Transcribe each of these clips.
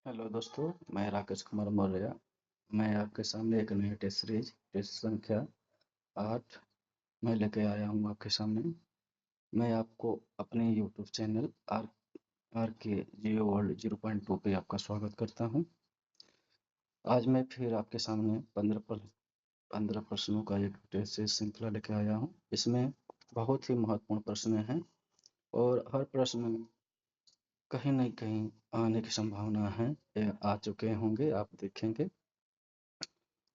Hello दोस्तों, मैं राकेश कुमार मौर्य। मैं आपके सामने एक नई टेस्ट सीरीज टेस्ट संख्या 8 में लेके आया हूँ आपके सामने। मैं आपको अपने यूट्यूब चैनल आर आर के जियो वर्ल्ड 0.2 पे आपका स्वागत करता हूँ। आज मैं फिर आपके सामने 15 प्रश्नों का एक टेस्ट सीरीज श्रृंखला लेके आया हूँ। इसमें बहुत ही महत्वपूर्ण प्रश्न हैं और हर प्रश्न में कहीं न कहीं आने की संभावना है या आ चुके होंगे, आप देखेंगे।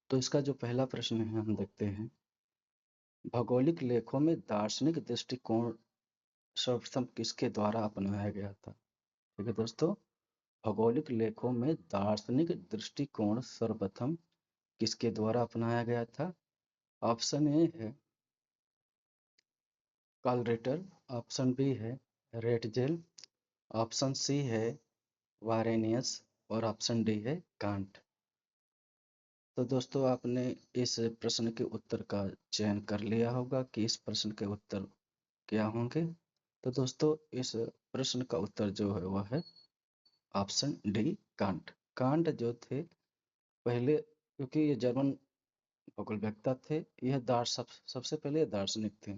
तो इसका जो पहला प्रश्न है हम देखते हैं। भौगोलिक लेखों में दार्शनिक दृष्टिकोण सर्वप्रथम किसके द्वारा अपनाया गया था? ठीक है दोस्तों, भौगोलिक लेखों में दार्शनिक दृष्टिकोण सर्वप्रथम किसके द्वारा अपनाया गया था? ऑप्शन ए है कार्ल रिटर, ऑप्शन बी है रेटजेल, ऑप्शन सी है वारेनियस और ऑप्शन डी है कांट। तो दोस्तों, आपने इस प्रश्न के उत्तर का चयन कर लिया होगा कि इस प्रश्न के उत्तर क्या होंगे। तो दोस्तों, इस प्रश्न का उत्तर जो है वह है ऑप्शन डी कांट। कांट जो थे पहले, क्योंकि ये जर्मन भूगोलवेत्ता थे, यह सबसे पहले दार्शनिक थे।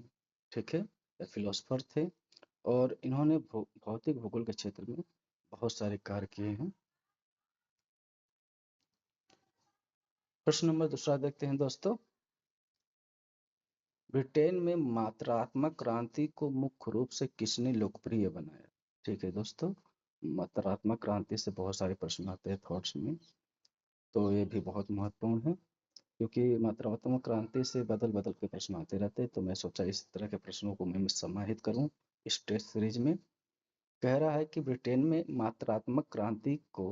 ठीक है, ये फिलोसफर थे और इन्होंने भौतिक भूगोल के क्षेत्र में बहुत सारे कार्य किए हैं। प्रश्न नंबर दूसरा देखते हैं दोस्तों। ब्रिटेन में मात्रात्मक क्रांति को मुख्य रूप से किसने लोकप्रिय बनाया? ठीक है दोस्तों, मात्रात्मक क्रांति से बहुत सारे प्रश्न आते हैं थॉट्स में, तो ये भी बहुत महत्वपूर्ण है क्योंकि मात्रात्मक क्रांति से बदल बदल के प्रश्न आते रहते हैं। तो मैं सोचा इस तरह के प्रश्नों को मैं समाहित करूं इस टेस्ट सीरीज में। कह रहा है कि ब्रिटेन में मात्रात्मक क्रांति को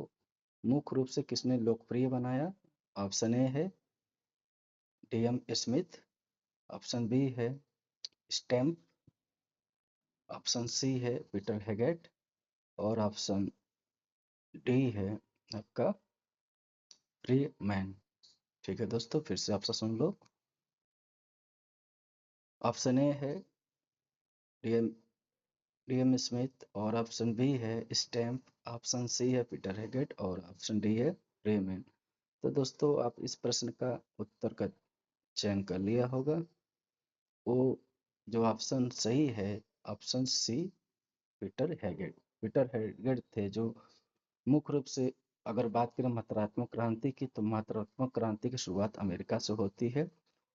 मुख्य रूप से किसने लोकप्रिय बनाया? ऑप्शन ए है डीएम स्मिथ, ऑप्शन बी है स्टैम्प, ऑप्शन सी है पीटर हेगेट और ऑप्शन डी है आपका फ्रीमैन। ठीक है दोस्तों, फिर से option soon low. Option A है डीएम डीएम स्मिथ और ऑप्शन बी है स्टैम्प, ऑप्शन सी है पीटर हेगेट और ऑप्शन डी है फ्रीमैन। तो दोस्तों, आप इस प्रश्न का उत्तर का चयन कर लिया होगा। वो जो ऑप्शन सही है, ऑप्शन सी पीटर हेगेट। पीटर हेगेट थे जो मुख्य रूप से, अगर बात करें मात्रात्मक क्रांति की, तो मात्रात्मक क्रांति की शुरुआत अमेरिका से होती है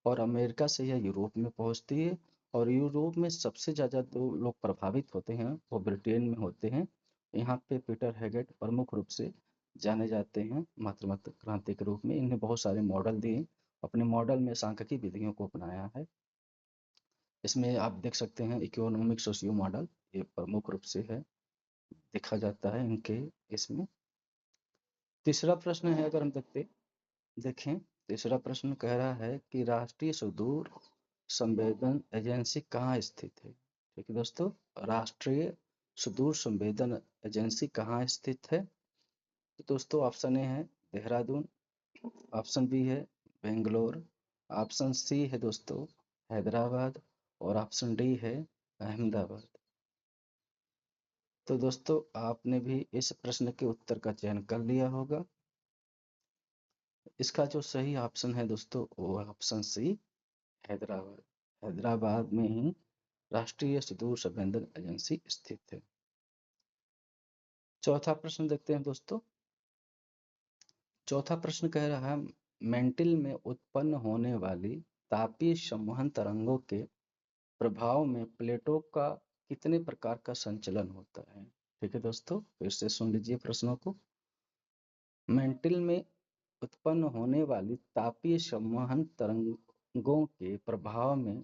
और अमेरिका से यह यूरोप में पहुंचती है और यूरोप में सबसे ज़्यादा जो लोग प्रभावित होते हैं वो ब्रिटेन में होते हैं। यहाँ पे पीटर हेगेट प्रमुख रूप से जाने जाते हैं मात्रात्मक क्रांति के रूप में। इन्हें बहुत सारे मॉडल दिए, अपने मॉडल में सांख्यिकी विधियों को अपनाया है। इसमें आप देख सकते हैं इकोनॉमिक सोशियो मॉडल, ये प्रमुख रूप से है, देखा जाता है इनके इसमें। तीसरा प्रश्न है, अगर हम देखें, तीसरा प्रश्न कह रहा है कि राष्ट्रीय सुदूर संवेदन एजेंसी कहाँ स्थित है? ठीक है दोस्तों, राष्ट्रीय सुदूर संवेदन एजेंसी कहाँ स्थित है? तो दोस्तों, ऑप्शन ए है देहरादून, ऑप्शन बी है बेंगलोर, ऑप्शन सी है दोस्तों हैदराबाद और ऑप्शन डी है अहमदाबाद। तो दोस्तों, आपने भी इस प्रश्न के उत्तर का चयन कर लिया होगा। इसका जो सही ऑप्शन है दोस्तों वो है ऑप्शन सी हैदराबाद। हैदराबाद में ही राष्ट्रीय सुदूर संवेदन एजेंसी स्थित है। चौथा प्रश्न देखते हैं दोस्तों। चौथा प्रश्न कह रहा है मेंटिल में उत्पन्न होने वाली तापीय संवहन तरंगों के प्रभाव में प्लेटों का कितने प्रकार का संचलन होता है? ठीक है दोस्तों, फिर से सुन लीजिए प्रश्नों को। मेंटिल में उत्पन्न होने वाली तापीय संवहन तरंगों के प्रभाव में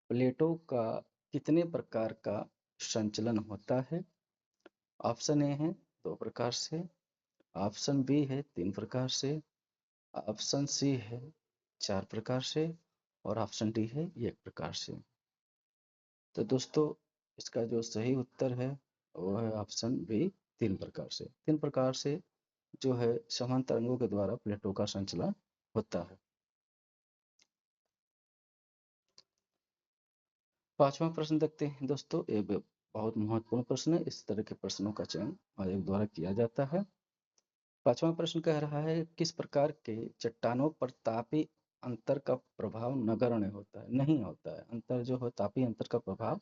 प्लेटों का कितने प्रकार का संचलन होता है? ऑप्शन ए है 2 प्रकार से, ऑप्शन बी है 3 प्रकार से, ऑप्शन सी है 4 प्रकार से और ऑप्शन डी है 1 प्रकार से। तो दोस्तों, इसका जो सही उत्तर है वो है ऑप्शन बी 3 प्रकार से। 3 प्रकार से जो है समान तरंगों के द्वारा प्लेटों का संचलन होता है। पांचवा प्रश्न देखते हैं दोस्तों। ये बहुत महत्वपूर्ण प्रश्न है। इस तरह के प्रश्नों का चयन आयोग द्वारा किया जाता है। 5वां प्रश्न कह रहा है किस प्रकार के चट्टानों पर तापी अंतर का प्रभाव नगण्य होता है, नहीं होता है। अंतर जो है तापी अंतर का प्रभाव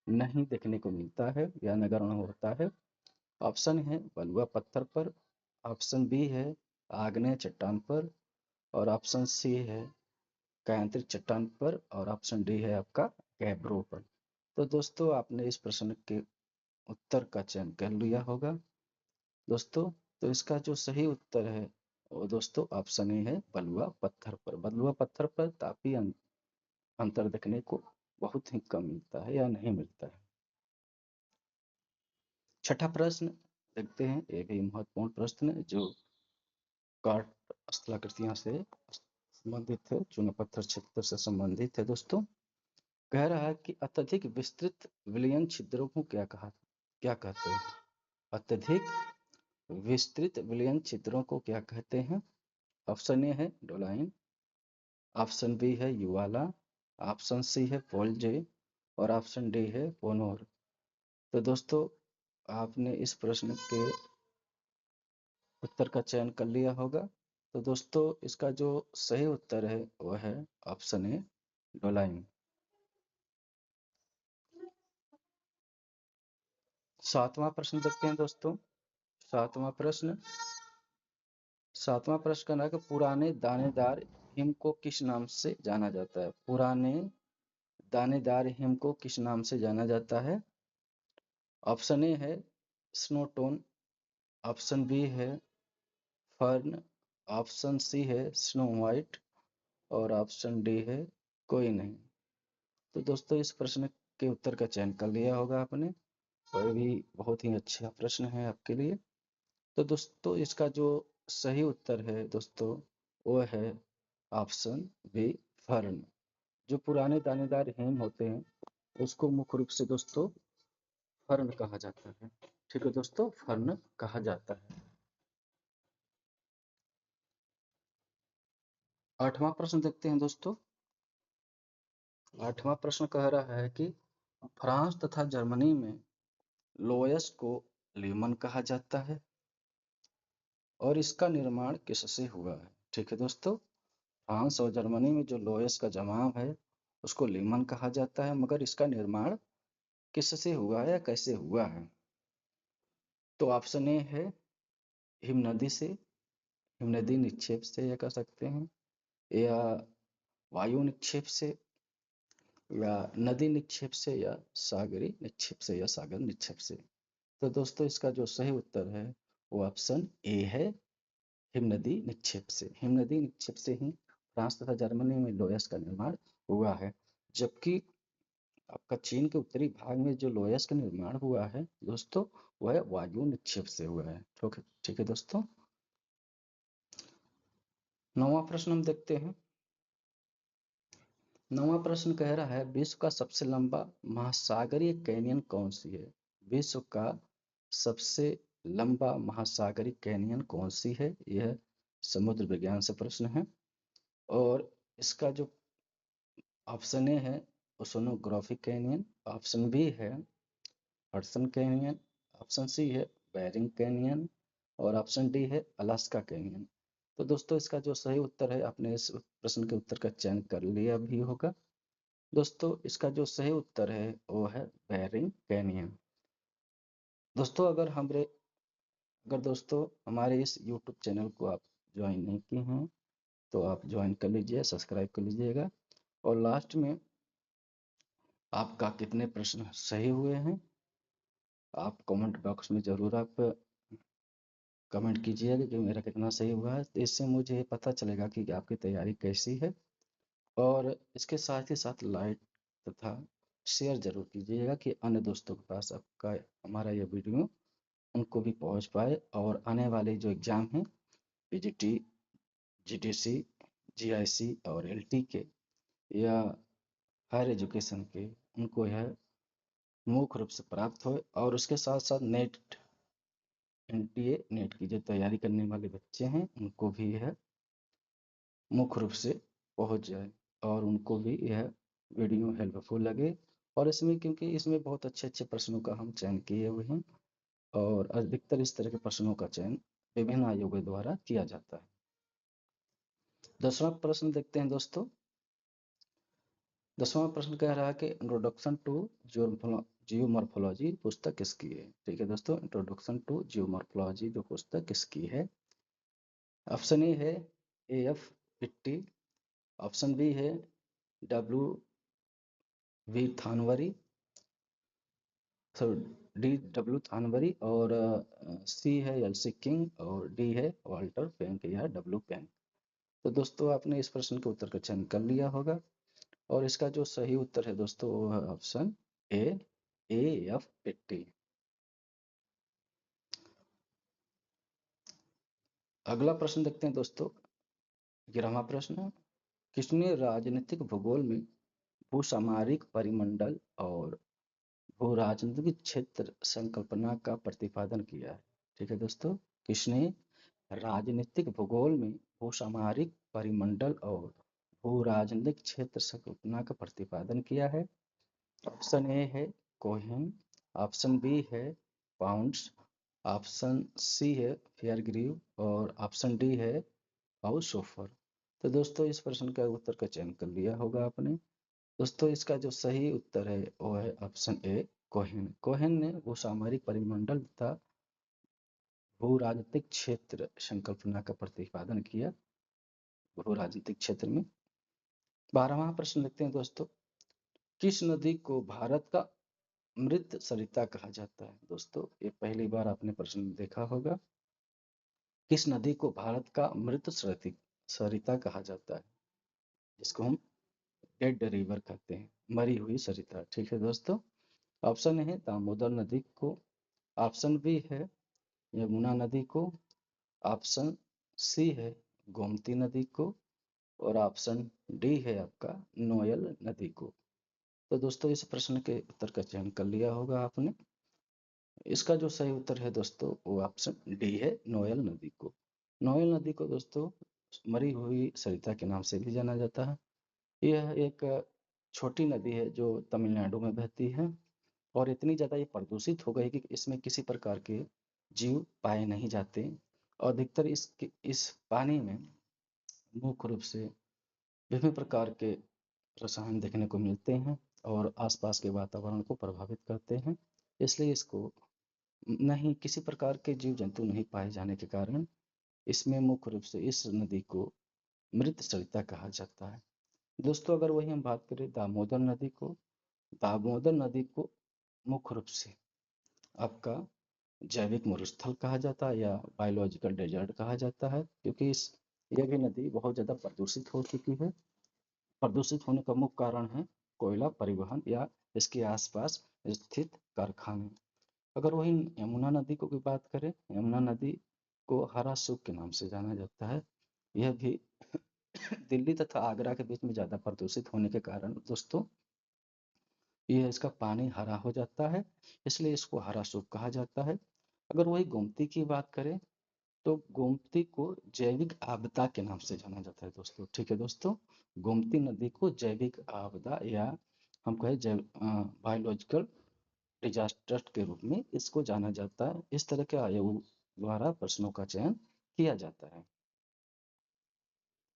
नहीं देखने को मिलता है या नगण्य होता है। ऑप्शन है बलुआ पत्थर पर, ऑप्शन बी है आग्नेय चट्टान पर, और ऑप्शन सी है कायांतरित चट्टान पर, और ऑप्शन डी है आपका गैब्रो पर। तो दोस्तों आपने इस प्रश्न के उत्तर का चयन कर लिया होगा दोस्तों। तो इसका जो सही उत्तर है वो दोस्तों ऑप्शन ए है बलुआ पत्थर पर। बलुआ पत्थर पर तापी अंतर देखने को बहुत ही कम मिलता है या नहीं मिलता है। छठा प्रश्न देखते हैं, ये भी महत्वपूर्ण प्रश्न है जो कार्ट स्थलाकृतियों से संबंधित है, चूना पत्थर क्षेत्र से संबंधित है दोस्तों। कह रहा है कि अत्यधिक विस्तृत विलयन छिद्रों को क्या कहते हैं। अत्यधिक विस्तृत विलयन छिद्रों को क्या कहते हैं। ऑप्शन ए है डोलाइन, ऑप्शन बी है युवाला, ऑप्शन सी है पोलजे, और ऑप्शन डी है पोनोर। तो दोस्तों आपने इस प्रश्न के उत्तर का चयन कर लिया होगा। तो दोस्तों इसका जो सही उत्तर है वह है ऑप्शन ए डोलाइन। सातवां प्रश्न देखते हैं दोस्तों। सातवां प्रश्न कहना है कि पुराने दानेदार हिम को किस नाम से जाना जाता है। पुराने दानेदार हिम को किस नाम से जाना जाता है। ऑप्शन ए है स्नोटोन, ऑप्शन बी है फर्न, ऑप्शन सी है स्नो वाइट, और ऑप्शन डी है कोई नहीं। तो दोस्तों इस प्रश्न के उत्तर का चयन कर लिया होगा आपने, और भी बहुत ही अच्छा प्रश्न है आपके लिए। तो दोस्तों इसका जो सही उत्तर है दोस्तों वो है ऑप्शन बी फर्न। जो पुराने दानेदार हेम होते हैं उसको मुख्य रूप से दोस्तों फर्न कहा जाता है। ठीक है दोस्तों, फर्न कहा जाता है। आठवां प्रश्न देखते हैं दोस्तों। आठवां प्रश्न कह रहा है कि फ्रांस तथा जर्मनी में लोयस को लीमन कहा जाता है और इसका निर्माण किससे हुआ है। ठीक है दोस्तों, फ्रांस और जर्मनी में जो लोयस का जमाव है उसको लीमन कहा जाता है, मगर इसका निर्माण किससे हुआ है या कैसे हुआ है। तो ऑप्शन ए है हिमनदी से, हिमनदी निक्षेप से यह कह सकते हैं, या वायु निक्षेप से, या नदी निक्षेप से, या सागरी निक्षेप से, या सागर निक्षेप से। तो दोस्तों इसका जो सही उत्तर है वो ऑप्शन ए है हिमनदी निक्षेप से। हिमनदी निक्षेप से ही फ्रांस तथा जर्मनी में लोयस का निर्माण हुआ है। जबकि आपका चीन के उत्तरी भाग में जो लोयस का निर्माण हुआ है दोस्तों वह वायु निक्षेप से हुआ है। ठीक है दोस्तों। नौवां प्रश्न हम देखते हैं। नौवां प्रश्न कह रहा है विश्व का सबसे लंबा महासागरीय कैनियन कौन सी है। विश्व का सबसे लंबा महासागरीय कैनियन कौन सी है। यह समुद्र विज्ञान से प्रश्न है, और इसका जो ऑप्शन ए है ओशनोग्राफिक कैनियन, ऑप्शन बी है हडसन कैनियन, ऑप्शन सी है बेरिंग कैनियन, और ऑप्शन डी है अलास्का कैनियन। तो दोस्तों इसका जो सही उत्तर है आपने इस प्रश्न के उत्तर का चयन कर लिया भी होगा दोस्तों। इसका जो सही उत्तर है वो है बेरिंग कैनियन। दोस्तों अगर दोस्तों हमारे इस YouTube चैनल को आप ज्वाइन नहीं किए हैं तो आप ज्वाइन कर लीजिए, सब्सक्राइब कर लीजिएगा, और लास्ट में आपका कितने प्रश्न सही हुए हैं आप कमेंट बॉक्स में ज़रूर आप कमेंट कीजिएगा कि मेरा कितना सही हुआ है। तो इससे मुझे पता चलेगा कि आपकी तैयारी कैसी है, और इसके साथ ही साथ लाइक तथा शेयर ज़रूर कीजिएगा कि अन्य दोस्तों के पास आपका हमारा यह वीडियो उनको भी पहुंच पाए, और आने वाले जो एग्ज़ाम हैं पीजीटी, जीटीसी, जीआईसी और एलटी के या हायर एजुकेशन के उनको यह मुख्य रूप से प्राप्त हो, और उसके साथ साथ नेट एनटीए नेट की जो तैयारी करने वाले बच्चे हैं उनको भी यह मुख्य रूप से पहुंच जाए, और उनको भी यह वीडियो हेल्पफुल लगे। और इसमें क्योंकि इसमें बहुत अच्छे अच्छे प्रश्नों का हम चयन किए हुए हैं, और अधिकतर इस तरह के प्रश्नों का चयन विभिन्न आयोगों द्वारा किया जाता है। 10वां प्रश्न देखते हैं दोस्तों। 10वां प्रश्न कह रहा है कि इंट्रोडक्शन टू जियोमॉर्फोलॉजी पुस्तक किसकी है। ठीक है दोस्तों, इंट्रोडक्शन टू जियोमॉर्फोलॉजी जो पुस्तक किसकी है। ऑप्शन ए है AF पिट्टी, ऑप्शन बी है WV थानवरी, DW थानवरी, और सी है LC किंग, और डी है वाल्टर पेंक या W पेंक। तो दोस्तों आपने इस प्रश्न के उत्तर का चयन कर लिया होगा, और इसका जो सही उत्तर है दोस्तों वो है ऑप्शन ए AF पिट्टी। अगला प्रश्न देखते हैं दोस्तों। 11वां प्रश्न, किसने राजनीतिक भूगोल में भूसामरिक परिमंडल और भू राजनीतिक क्षेत्र संकल्पना का प्रतिपादन किया है। ठीक है दोस्तों, किसने राजनीतिक भूगोल में भूसामरिक परिमंडल और भू राजनीतिक क्षेत्र संकल्पना का प्रतिपादन किया है। ऑप्शन ए है कोहेन, ऑप्शन बी है पाउंड्स, ऑप्शन सी है फेयरग्रीव, और ऑप्शन डी है हाउसहोफर। तो दोस्तों इस प्रश्न का उत्तर का चयन कर लिया होगा आपने। दोस्तों इसका जो सही उत्तर है वो है ऑप्शन ए कोहेन। कोहेन ने भूसामरिक परिमंडल तथा भू राजनीतिक क्षेत्र संकल्पना का प्रतिपादन किया भू राजनीतिक क्षेत्र में। 12वां प्रश्न लिखते हैं दोस्तों, किस नदी को भारत का मृत सरिता कहा जाता है। दोस्तों ये पहली बार आपने प्रश्न देखा होगा, किस नदी को भारत का मृत सरिता कहा जाता है, जिसको हम डेड रिवर कहते हैं, मरी हुई सरिता। ठीक है दोस्तों, ऑप्शन है दामोदर नदी को, ऑप्शन बी है यमुना नदी को, ऑप्शन सी है गोमती नदी को, और ऑप्शन डी है आपका नोयल नदी को। तो दोस्तों इस प्रश्न के उत्तर का चयन कर लिया होगा आपने। इसका जो सही उत्तर है दोस्तों वो ऑप्शन डी है नोयल नदी को। नोयल नदी को दोस्तों मरी हुई सरिता के नाम से भी जाना जाता है। यह एक छोटी नदी है जो तमिलनाडु में बहती है, और इतनी ज़्यादा ये प्रदूषित हो गई कि इसमें किसी प्रकार के जीव पाए नहीं जाते, और अधिकतर इस पानी में मुख्य रूप से विभिन्न प्रकार के रसायन देखने को मिलते हैं और आसपास के वातावरण को प्रभावित करते हैं। इसलिए इसको नहीं किसी प्रकार के जीव जंतु नहीं पाए जाने के कारण इसमें मुख्य रूप से इस नदी को मृत सरिता कहा जाता है। दोस्तों अगर वही हम बात करें दामोदर नदी को, दामोदर नदी को मुख्य रूप से आपका जैविक मरुस्थल कहा जाता है या बायोलॉजिकल डेजर्ट कहा जाता है, क्योंकि इस यह भी नदी बहुत ज़्यादा प्रदूषित हो चुकी है। प्रदूषित होने का मुख्य कारण है कोयला परिवहन या इसके आसपास स्थित कारखाने। अगर वही यमुना नदी को भी बात करें, यमुना नदी को हरा सूख के नाम से जाना जाता है। यह भी दिल्ली तथा आगरा के बीच में ज़्यादा प्रदूषित होने के कारण दोस्तों यह इसका पानी हरा हो जाता है, इसलिए इसको हरा सूख कहा जाता है। अगर वही गोमती की बात करें तो गोमती को जैविक आपदा के नाम से जाना जाता है दोस्तों। ठीक है दोस्तों, गोमती नदी को जैविक आपदा या हम कहें बायोलॉजिकल डिजास्टर के रूप में इसको जाना जाता है। इस तरह के आयोग द्वारा प्रश्नों का चयन किया जाता है।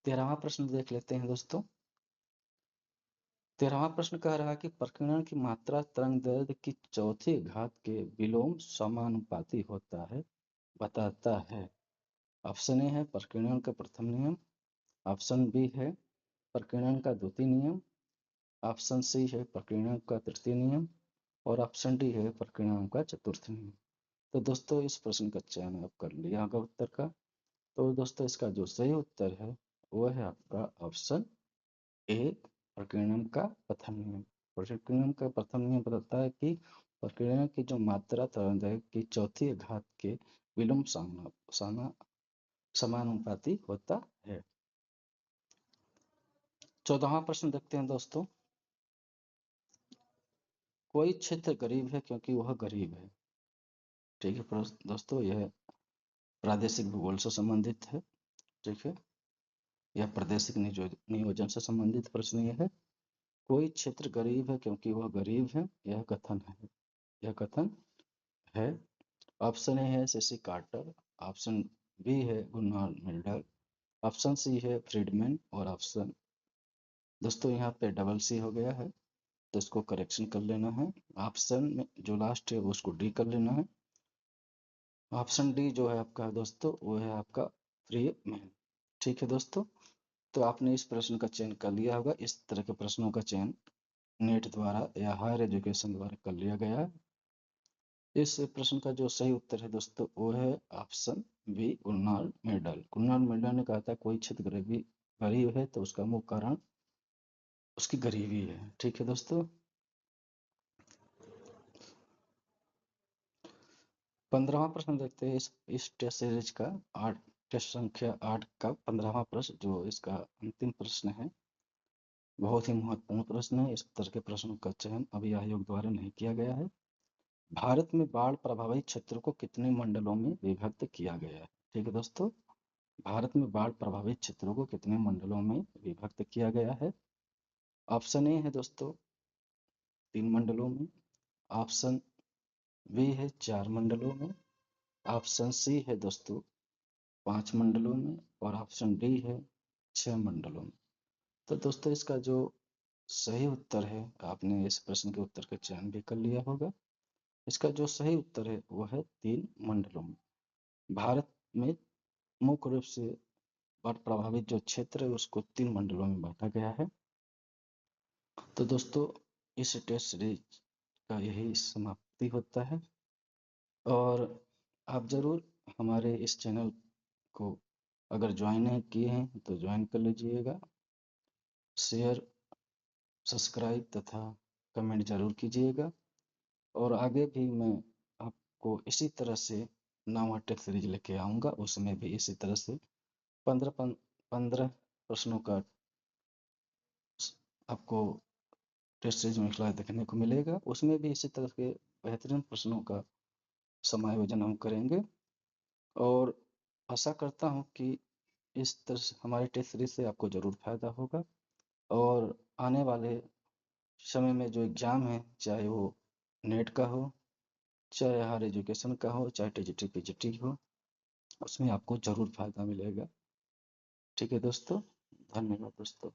13वां प्रश्न देख लेते हैं दोस्तों। 13वां प्रश्न कह रहा है कि प्रकीर्णन की मात्रा तरंग दैर्ध्य की चौथी घात के विलोम समानुपाती होता है, बताता है। ऑप्शन ए है प्रकीर्णन का प्रथम नियम, ऑप्शन बी है प्रकीर्णन का द्वितीय नियम, ऑप्शन सी है प्रकीर्णन का तृतीय नियम, और ऑप्शन डी है प्रकीर्णन का चतुर्थ नियम। तो दोस्तों इस प्रश्न का चयन आप कर लिया होगा उत्तर का। तो दोस्तों इसका जो सही उत्तर है वो है आपका ऑप्शन ए प्रकीर्णन का प्रथम नियम। प्रकीर्णन का प्रथम नियम बताता है कि प्रकीर्णन की जो मात्रा तरंग की चौथी घात के विलोम समानुपाती होता है। 14वां प्रश्न देखते हैं दोस्तों। कोई क्षेत्र गरीब है क्योंकि वह गरीब है। ठीक है दोस्तों, यह प्रादेशिक भूगोल से संबंधित है। ठीक है, यह प्रादेशिक नियोजन से संबंधित प्रश्न यह है। कोई क्षेत्र गरीब है क्योंकि वह गरीब है, यह कथन है। यह कथन है। ऑप्शन ए है सीसी कार्टर, ऑप्शन बी है गुनार मिल्डर, ऑप्शन सी है फ्रीडमैन और ऑप्शन दोस्तों यहाँ पे डबल सी हो गया है, तो इसको करेक्शन कर लेना है। ऑप्शन में जो लास्ट है उसको डी कर लेना है। ऑप्शन डी जो है आपका दोस्तों वो है आपका फ्रीमैन। ठीक है दोस्तों, तो आपने इस प्रश्न का चयन कर लिया होगा। इस तरह के प्रश्नों का चयन नेट द्वारा या हायर एजुकेशन द्वारा कर लिया गया है। इस प्रश्न का जो सही उत्तर है दोस्तों वो है option B Gulnar medal. Gulnar medal ने कहा था कोई क्षेत्र गरीब है तो उसका मुख्य कारण उसकी गरीबी है। ठीक है दोस्तों, 15वां प्रश्न देखते हैं इस टेस्ट सीरीज का। आठ टेस्ट संख्या 8 का 15वां प्रश्न जो इसका अंतिम प्रश्न है, बहुत ही महत्वपूर्ण प्रश्न है। इस तरह के प्रश्नों का चयन अभी आयोग द्वारा नहीं किया गया है। भारत में बाढ़ प्रभावित क्षेत्रों को कितने मंडलों में विभक्त किया गया है? ठीक है दोस्तों, भारत में बाढ़ प्रभावित क्षेत्रों को कितने मंडलों में विभक्त किया गया है? ऑप्शन ए है दोस्तों 3 मंडलों में, ऑप्शन बी है 4 मंडलों में, ऑप्शन सी है दोस्तों 5 मंडलों में और ऑप्शन डी है 6 मंडलों में। तो दोस्तों इसका जो सही उत्तर है, आपने इस प्रश्न के उत्तर का चयन भी कर लिया होगा। इसका जो सही उत्तर है वो है 3 मंडलों में। भारत में मुख्य रूप से बाढ़ प्रभावित जो क्षेत्र है उसको 3 मंडलों में बांटा गया है। तो दोस्तों इस टेस्ट सीरीज का यही समाप्ति होता है और आप ज़रूर हमारे इस चैनल को अगर ज्वाइन नहीं किए हैं तो ज्वाइन कर लीजिएगा। शेयर, सब्सक्राइब तथा कमेंट ज़रूर कीजिएगा और आगे भी मैं आपको इसी तरह से नवा टेस्ट सीरीज लेके आऊँगा। उसमें भी इसी तरह से 15 प्रश्नों का आपको टेस्ट सीरीज में क्लास देखने को मिलेगा। उसमें भी इसी तरह के बेहतरीन प्रश्नों का समायोजन हम करेंगे और आशा करता हूँ कि इस तरह से हमारे टेस्ट सीरीज से आपको ज़रूर फायदा होगा और आने वाले समय में जो एग्ज़ाम है, चाहे वो नेट का हो, चाहे हायर एजुकेशन का हो, चाहे टीजीटी पीजीटी हो, उसमें आपको ज़रूर फायदा मिलेगा। ठीक है दोस्तों, धन्यवाद दोस्तों।